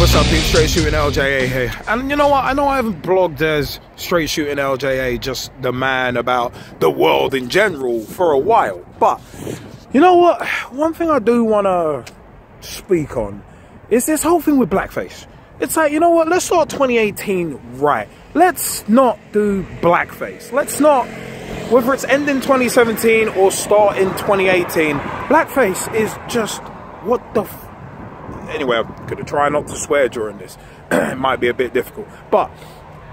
What's up, it's Straight Shootin LJA here. And you know what? I know I haven't blogged as Straight Shootin LJA, just the man about the world in general, for a while. But you know what? One thing I do want to speak on is this whole thing with Blackface. It's like, you know what? Let's start 2018 right. Let's not do Blackface. Let's not, whether it's end in 2017 or start in 2018, Blackface is just, what the anyway, I'm going to try not to swear during this. It might be a bit difficult. But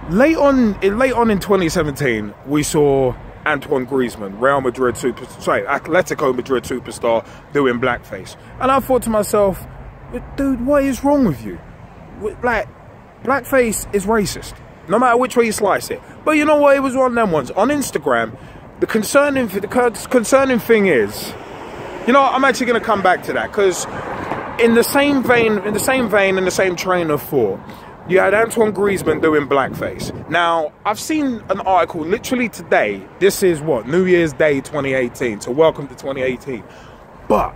late on in 2017, we saw Antoine Griezmann, Atletico Madrid superstar, doing blackface. And I thought to myself, dude, what is wrong with you? Blackface is racist, no matter which way you slice it. But you know what? It was one of them ones. On Instagram, the concerning thing is, you know, I'm actually going to come back to that, because in the same vein, in the same train of thought, you had Antoine Griezmann doing blackface. Now, I've seen an article literally today. This is what, New Year's Day 2018. So welcome to 2018. But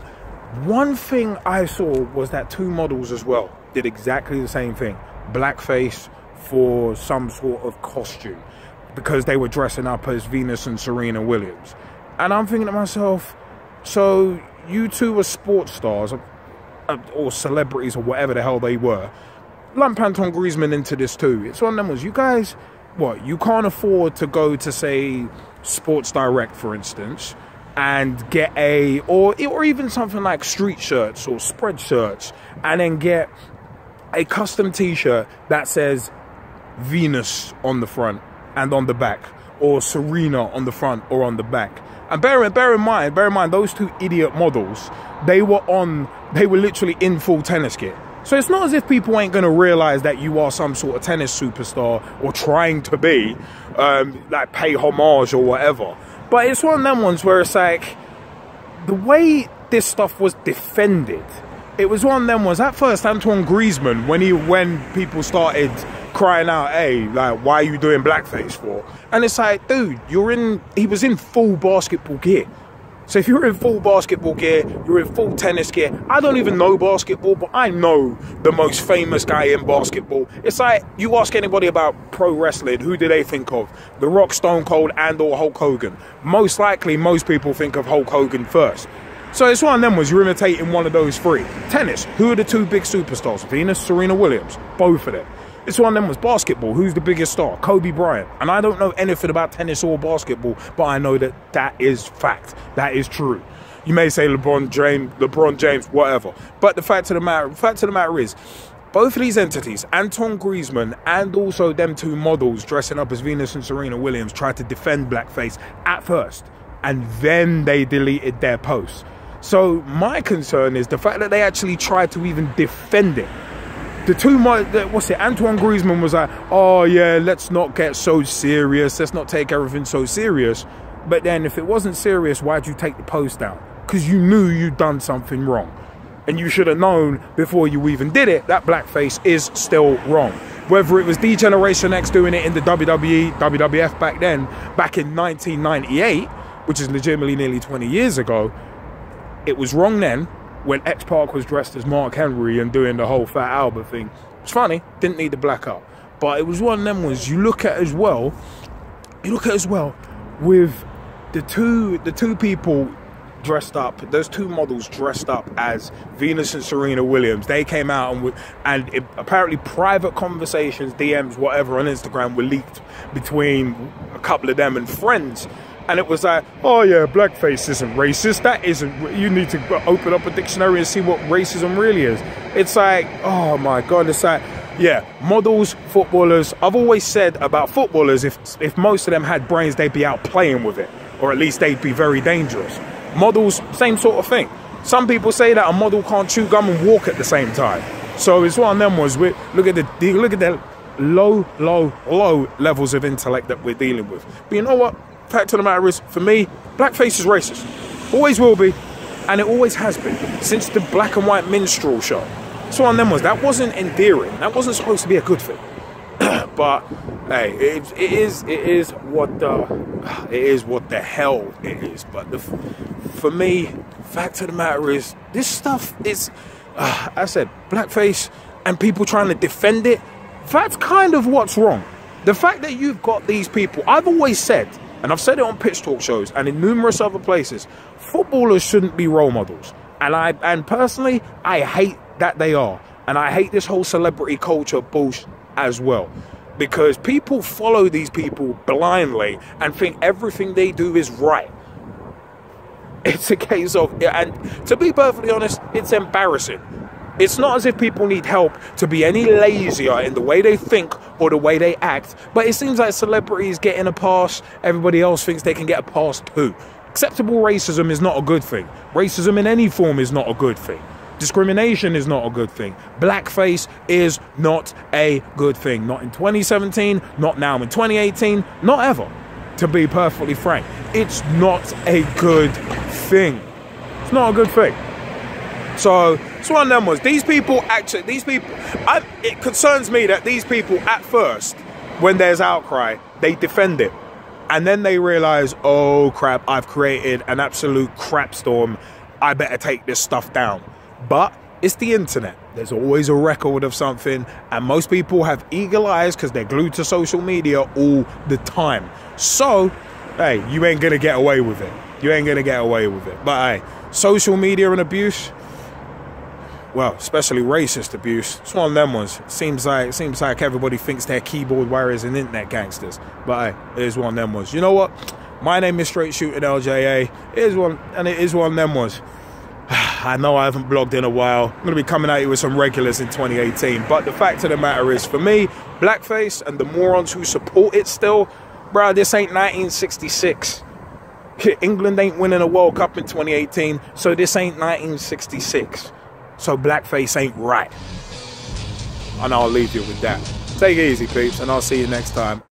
one thing I saw was that two models as well did exactly the same thing. Blackface for some sort of costume, because they were dressing up as Venus and Serena Williams. And I'm thinking to myself, so you two are sports stars, or celebrities, or whatever the hell they were, lump Antoine Griezmann into this too. It's one of them was, you guys, what, you can't afford to go to, say, Sports Direct, for instance, and get or even something like street shirts or spread shirts, and then get a custom t-shirt that says Venus on the front and on the back, or Serena on the front or on the back. And bear in mind, those two idiot models, they were literally in full tennis kit. So it's not as if people ain't going to realize that you are some sort of tennis superstar, or trying to be, like pay homage or whatever. But it's one of them ones where it's like, the way this stuff was defended, it was one of them ones. At first, Antoine Griezmann, when people started crying out, hey, like, why are you doing blackface for? And it's like, dude, he was in full basketball gear. So if you're in full basketball gear, you're in full tennis gear. I don't even know basketball, but I know the most famous guy in basketball. It's like, you ask anybody about pro wrestling, who do they think of? The Rock, Stone Cold, and or Hulk Hogan. Most likely, most people think of Hulk Hogan first. So it's one of them was, you're imitating one of those three. Tennis, who are the two big superstars? Venus, Serena Williams, both of them. It's one of them was basketball. Who's the biggest star? Kobe Bryant. And I don't know anything about tennis or basketball, but I know that is fact. That is true. You may say LeBron James, whatever. But the fact of the matter is, both of these entities, Antoine Griezmann and also them two models dressing up as Venus and Serena Williams, tried to defend blackface at first, and then they deleted their posts. So my concern is the fact that they actually tried to even defend it. Antoine Griezmann was like, oh yeah, let's not get so serious, let's not take everything so serious. But then if it wasn't serious, why'd you take the post down? Because you knew you'd done something wrong. And you should have known before you even did it that blackface is still wrong. Whether it was D-Generation X doing it in the WWE, WWF back then, back in 1998, which is legitimately nearly 20 years ago, it was wrong then. When X-Pac was dressed as Mark Henry and doing the whole Fat Albert thing. It's funny, didn't need the blackout. But it was one of them ones you look at as well with the two people dressed up, those two models dressed up as Venus and Serena Williams. They came out and apparently private conversations, DMs, whatever on Instagram were leaked between a couple of them and friends. And it was like, oh yeah, blackface isn't racist. That isn't, you need to open up a dictionary and see what racism really is. It's like, oh my God, it's like, yeah, models, footballers. I've always said about footballers, if most of them had brains, they'd be out playing with it. Or at least they'd be very dangerous. Models, same sort of thing. Some people say that a model can't chew gum and walk at the same time. So it's one of them was, look at the low levels of intellect that we're dealing with. But you know what? Fact of the matter is, for me, blackface is racist. Always will be, and it always has been, since the black and white minstrel show. So one of them was, that wasn't endearing. That wasn't supposed to be a good thing. But hey, it is what the hell it is. But for me, fact of the matter is, this stuff is, I said, blackface, and people trying to defend it, that's kind of what's wrong. The fact that you've got these people, I've always said, and I've said it on pitch talk shows and in numerous other places, footballers shouldn't be role models. And personally, I hate that they are. And I hate this whole celebrity culture bullshit as well. Because people follow these people blindly and think everything they do is right. It's a case of, and to be perfectly honest, it's embarrassing. It's not as if people need help to be any lazier in the way they think or the way they act, but it seems like celebrities getting a pass, everybody else thinks they can get a pass too. Acceptable racism is not a good thing. Racism in any form is not a good thing. Discrimination is not a good thing. Blackface is not a good thing. Not in 2017, not now in 2018, not ever. To be perfectly frank, it's not a good thing. It's not a good thing. So it's one of them ones. It concerns me that these people at first, when there's outcry, they defend it. And then they realize, oh crap, I've created an absolute crap storm. I better take this stuff down. But it's the internet. There's always a record of something. And most people have eagle eyes because they're glued to social media all the time. So, hey, you ain't going to get away with it. You ain't going to get away with it. But hey, social media and abuse, well, especially racist abuse, it's one of them ones. It seems like everybody thinks they're keyboard warriors and internet gangsters. But hey, it is one of them ones. You know what? My name is Straight Shootin LJA. It is one of them ones. I know I haven't blogged in a while. I'm going to be coming at you with some regulars in 2018. But the fact of the matter is, for me, Blackface and the morons who support it still, bro, this ain't 1966. England ain't winning a World Cup in 2018, so this ain't 1966. So Blackface ain't right. And I'll leave you with that. Take it easy, peeps, and I'll see you next time.